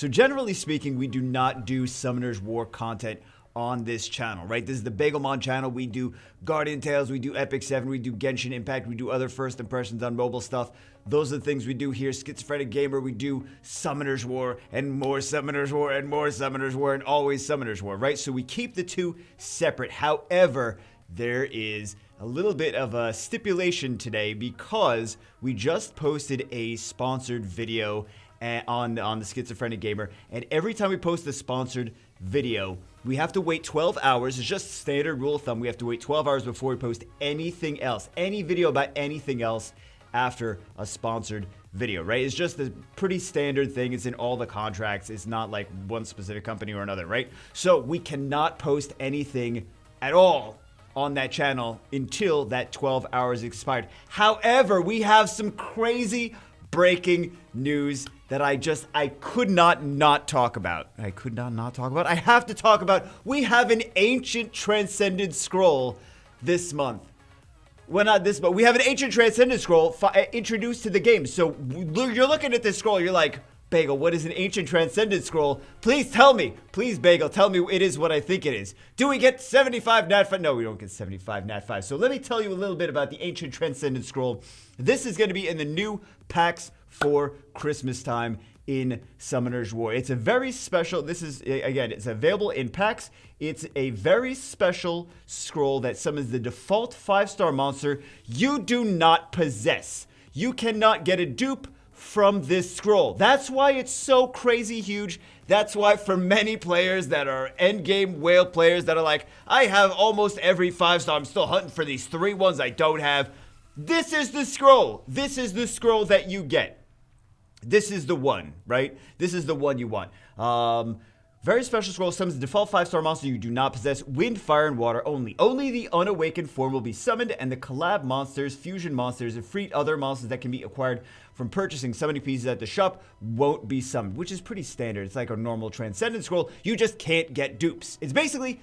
So generally speaking, we do not do Summoner's War content on this channel, right? This is the Bagelmon channel. We do Guardian Tales, we do Epic 7, we do Genshin Impact, we do other first impressions on mobile stuff. Those are the things we do here. Schizophrenic Gamer, we do Summoner's War and more Summoner's War and more Summoner's War and always Summoner's War, right? So we keep the two separate. However, there is a little bit of a stipulation today because we just posted a sponsored video on the Schizophrenic Gamer, and every time we post a sponsored video, we have to wait 12 hours. It's just standard rule of thumb. We have to wait 12 hours before we post anything else, any video about anything else after a sponsored video, right? It's just a pretty standard thing. It's in all the contracts. It's not like one specific company or another, right? So we cannot post anything at all on that channel until that 12 hours expired. However, we have some crazy breaking news that I could not talk about. I could not talk about. I have to talk about. We have an ancient transcended scroll this month. Well, not this month. We have an ancient transcended scroll introduced to the game. So you're looking at this scroll. You're like, Bagel, what is an ancient transcended scroll? Please tell me. Please, Bagel, tell me it is what I think it is. Do we get 75 Nat 5? No, we don't get 75 Nat 5. So let me tell you a little bit about the ancient transcended scroll. This is going to be in the new packs for Christmas time in Summoner's War. It's a very special, this is, again, it's available in packs. It's a very special scroll that summons the default 5-star monster you do not possess. You cannot get a dupe from this scroll. That's why it's so crazy huge. That's why for many players that are endgame whale players that are like, I have almost every 5-star, I'm still hunting for these 3 ones I don't have. This is the scroll. This is the scroll that you get. This is the one, right? This is the one you want. Very special scroll summons the default 5-star monster you do not possess. Wind, fire, and water only. Only the unawakened form will be summoned, and the collab monsters, fusion monsters, and free other monsters that can be acquired from purchasing summoning pieces at the shop won't be summoned, which is pretty standard. It's like a normal Transcendent scroll. You just can't get dupes. It's basically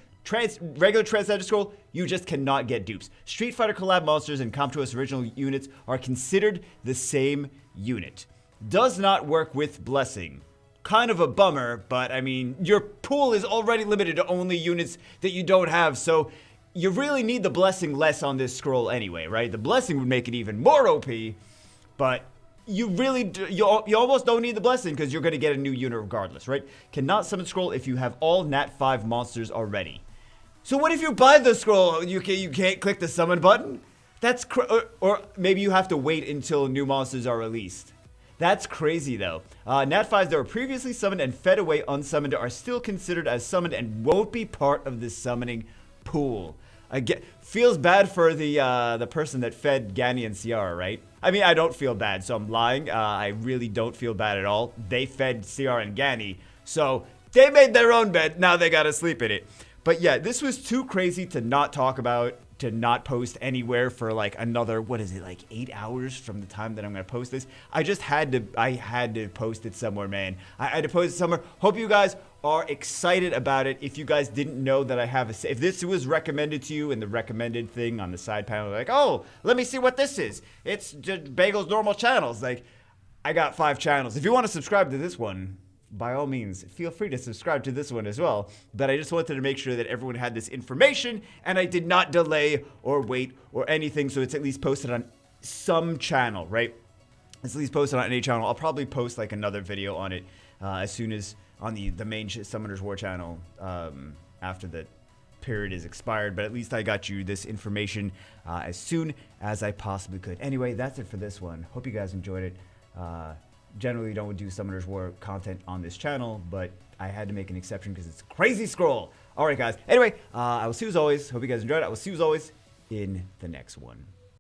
regular Transcendent scroll, you just cannot get dupes. Street Fighter collab monsters and Compto's original units are considered the same unit. Does not work with Blessing. Kind of a bummer, but I mean, your pool is already limited to only units that you don't have, so you really need the Blessing less on this scroll anyway, right? The Blessing would make it even more OP, but you really do, you almost don't need the Blessing because you're going to get a new unit regardless, right? Cannot summon scroll if you have all Nat 5 monsters already. So what if you buy the scroll? You can't click the summon button? That's or maybe you have to wait until new monsters are released. That's crazy though. Nat 5s that were previously summoned and fed away unsummoned are still considered as summoned and won't be part of the summoning pool. Again, feels bad for the person that fed Gani and Ciara, right? I mean, I don't feel bad, so I'm lying. I really don't feel bad at all. They fed Ciara and Gani, so they made their own bed. Now they gotta sleep in it. But yeah, this was too crazy to not talk about, to not post anywhere for like another, what is it, like 8 hours from the time that I'm going to post this. I had to post it somewhere, man. I had to post it somewhere. Hope you guys are excited about it. If you guys didn't know that I have if this was recommended to you in the recommended thing on the side panel, like, oh, let me see what this is. It's just Bagel's normal channels. Like, I got 5 channels. If you want to subscribe to this one, by all means, feel free to subscribe to this one as well. But I just wanted to make sure that everyone had this information, and I did not delay or wait or anything, so it's at least posted on some channel, right? It's at least posted on any channel. I'll probably post like another video on it as soon as on the main Summoner's War channel after the period is expired. But at least I got you this information as soon as I possibly could. Anyway, that's it for this one. Hope you guys enjoyed it. Generally don't do Summoner's War content on this channel, but I had to make an exception because it's a crazy scroll. Alright guys, anyway, I will see you as always. Hope you guys enjoyed it. I will see you as always in the next one.